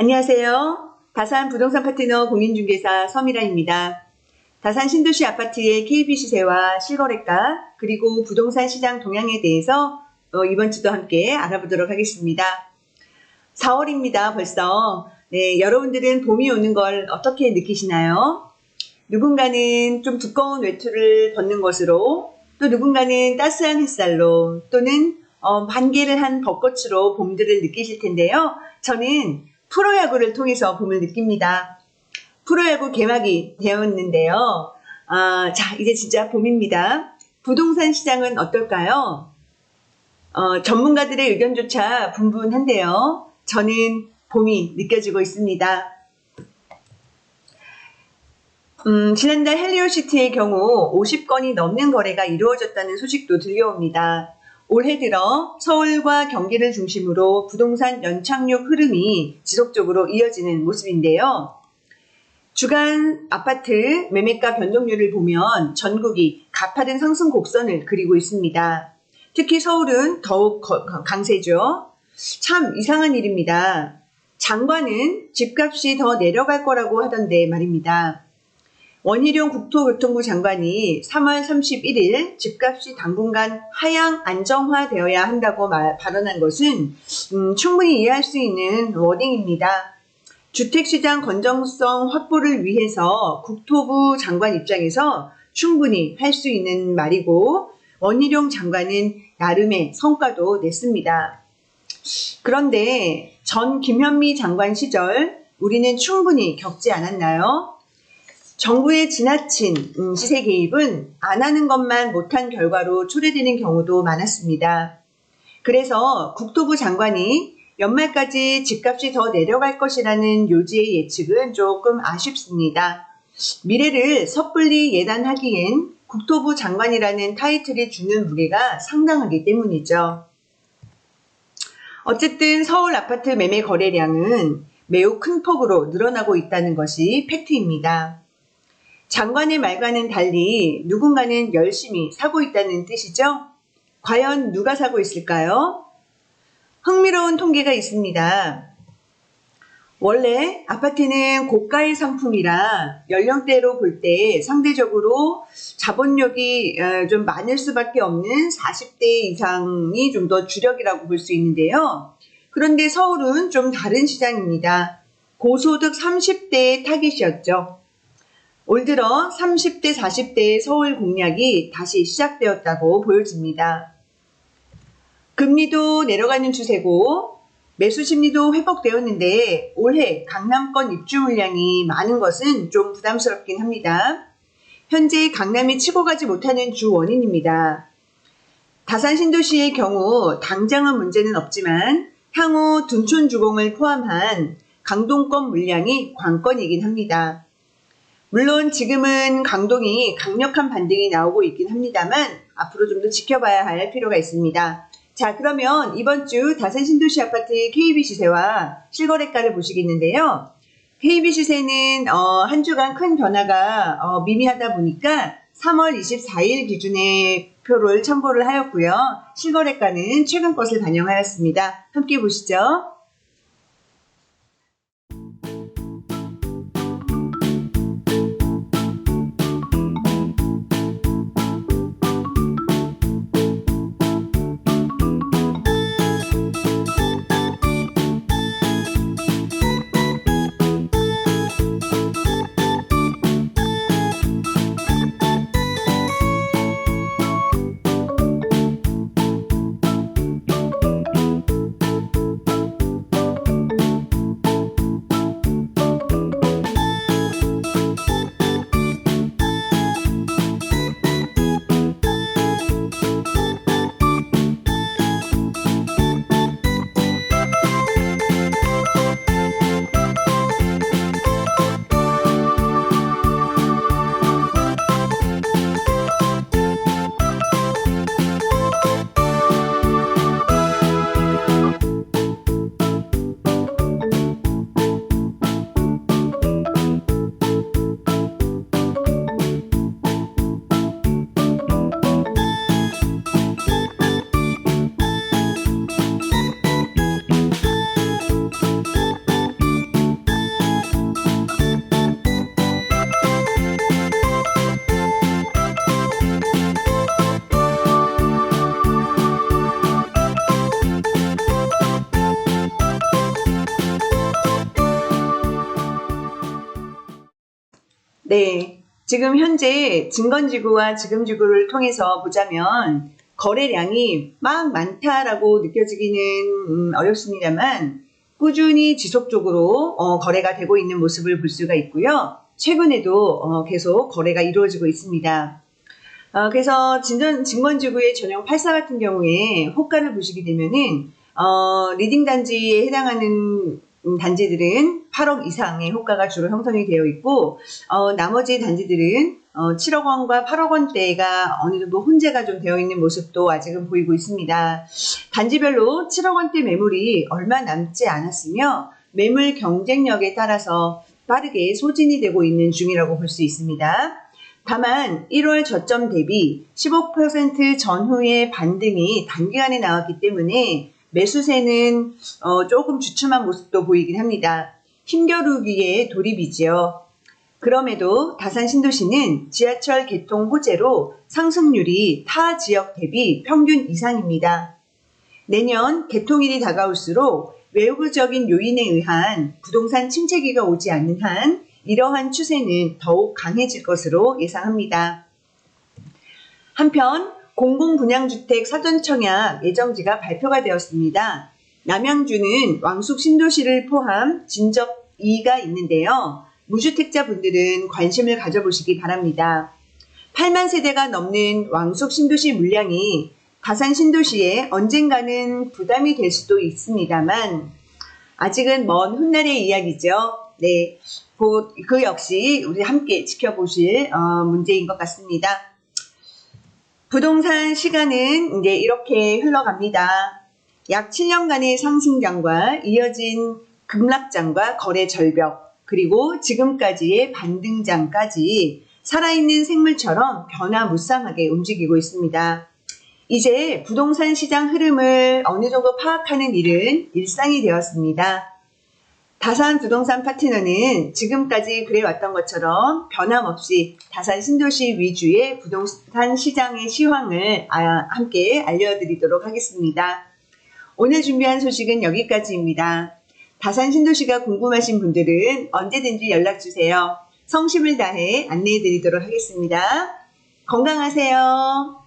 안녕하세요. 다산 부동산 파트너 공인중개사 서미라입니다. 다산 신도시 아파트의 KB 시세와 실거래가 그리고 부동산 시장 동향에 대해서 이번 주도 함께 알아보도록 하겠습니다. 4월입니다. 벌써. 네, 여러분들은 봄이 오는 걸 어떻게 느끼시나요? 누군가는 좀 두꺼운 외투를 벗는 것으로, 또 누군가는 따스한 햇살로, 또는 반개를 한 벚꽃으로 봄들을 느끼실 텐데요. 저는 프로야구를 통해서 봄을 느낍니다. 프로야구 개막이 되었는데요. 자, 이제 진짜 봄입니다. 부동산 시장은 어떨까요? 전문가들의 의견조차 분분한데요. 저는 봄이 느껴지고 있습니다. 지난달 헬리오시티의 경우 50건이 넘는 거래가 이루어졌다는 소식도 들려옵니다. 올해 들어 서울과 경기를 중심으로 부동산 연착륙 흐름이 지속적으로 이어지는 모습인데요. 주간 아파트 매매가 변동률을 보면 전국이 가파른 상승 곡선을 그리고 있습니다. 특히 서울은 더욱 강세죠. 참 이상한 일입니다. 장관은 집값이 더 내려갈 거라고 하던데 말입니다. 원희룡 국토교통부 장관이 3월 31일 집값이 당분간 하향 안정화되어야 한다고 발언한 것은 충분히 이해할 수 있는 워딩입니다. 주택시장 건전성 확보를 위해서 국토부 장관 입장에서 충분히 할 수 있는 말이고, 원희룡 장관은 나름의 성과도 냈습니다. 그런데 전 김현미 장관 시절 우리는 충분히 겪지 않았나요? 정부의 지나친 시세 개입은 안 하는 것만 못한 결과로 초래되는 경우도 많았습니다. 그래서 국토부 장관이 연말까지 집값이 더 내려갈 것이라는 요지의 예측은 조금 아쉽습니다. 미래를 섣불리 예단하기엔 국토부 장관이라는 타이틀이 주는 무게가 상당하기 때문이죠. 어쨌든 서울 아파트 매매 거래량은 매우 큰 폭으로 늘어나고 있다는 것이 팩트입니다. 장관의 말과는 달리 누군가는 열심히 사고 있다는 뜻이죠? 과연 누가 사고 있을까요? 흥미로운 통계가 있습니다. 원래 아파트는 고가의 상품이라 연령대로 볼 때 상대적으로 자본력이 좀 많을 수밖에 없는 40대 이상이 좀 더 주력이라고 볼 수 있는데요. 그런데 서울은 좀 다른 시장입니다. 고소득 30대의 타깃이었죠. 올 들어 30대, 40대의 서울 공략이 다시 시작되었다고 보여집니다. 금리도 내려가는 추세고 매수 심리도 회복되었는데 올해 강남권 입주 물량이 많은 것은 좀 부담스럽긴 합니다. 현재 강남이 치고 가지 못하는 주 원인입니다. 다산 신도시의 경우 당장은 문제는 없지만 향후 둔촌 주공을 포함한 강동권 물량이 관건이긴 합니다. 물론 지금은 강동이 강력한 반등이 나오고 있긴 합니다만 앞으로 좀 더 지켜봐야 할 필요가 있습니다. 자, 그러면 이번 주 다산 신도시 아파트 KB 시세와 실거래가를 보시겠는데요. KB 시세는 한 주간 큰 변화가 미미하다 보니까 3월 24일 기준의 표를 참고를 하였고요. 실거래가는 최근 것을 반영하였습니다. 함께 보시죠. 네, 지금 현재 증건지구와 지금지구를 통해서 보자면 거래량이 막 많다라고 느껴지기는 어렵습니다만 꾸준히 지속적으로 거래가 되고 있는 모습을 볼 수가 있고요. 최근에도 계속 거래가 이루어지고 있습니다. 그래서 진건지구의 전용 84 같은 경우에 호가를 보시게 되면은 리딩 단지에 해당하는 단지들은 8억 이상의 호가가 주로 형성이 되어 있고 나머지 단지들은 7억 원과 8억 원대가 어느 정도 혼재가 좀 되어 있는 모습도 아직은 보이고 있습니다. 단지별로 7억 원대 매물이 얼마 남지 않았으며 매물 경쟁력에 따라서 빠르게 소진이 되고 있는 중이라고 볼 수 있습니다. 다만 1월 저점 대비 15% 전후의 반등이 단기간에 나왔기 때문에 매수세는 조금 주춤한 모습도 보이긴 합니다. 힘겨루기의 돌입이지요. 그럼에도 다산 신도시는 지하철 개통 호재로 상승률이 타 지역 대비 평균 이상입니다. 내년 개통일이 다가올수록 외부적인 요인에 의한 부동산 침체기가 오지 않는 한 이러한 추세는 더욱 강해질 것으로 예상합니다. 한편 공공분양주택 사전청약 예정지가 발표가 되었습니다. 남양주는 왕숙 신도시를 포함 진적 2가 있는데요. 무주택자 분들은 관심을 가져보시기 바랍니다. 8만 세대가 넘는 왕숙 신도시 물량이 다산 신도시에 언젠가는 부담이 될 수도 있습니다만 아직은 먼 훗날의 이야기죠. 네, 그 역시 우리 함께 지켜보실 문제인 것 같습니다. 부동산 시간은 이제 이렇게 흘러갑니다. 약 7년간의 상승장과 이어진 급락장과 거래 절벽, 그리고 지금까지의 반등장까지 살아있는 생물처럼 변화무쌍하게 움직이고 있습니다. 이제 부동산 시장 흐름을 어느 정도 파악하는 일은 일상이 되었습니다. 다산 부동산 파트너는 지금까지 그래왔던 것처럼 변함없이 다산 신도시 위주의 부동산 시장의 시황을 함께 알려드리도록 하겠습니다. 오늘 준비한 소식은 여기까지입니다. 다산 신도시가 궁금하신 분들은 언제든지 연락주세요. 성심을 다해 안내해드리도록 하겠습니다. 건강하세요.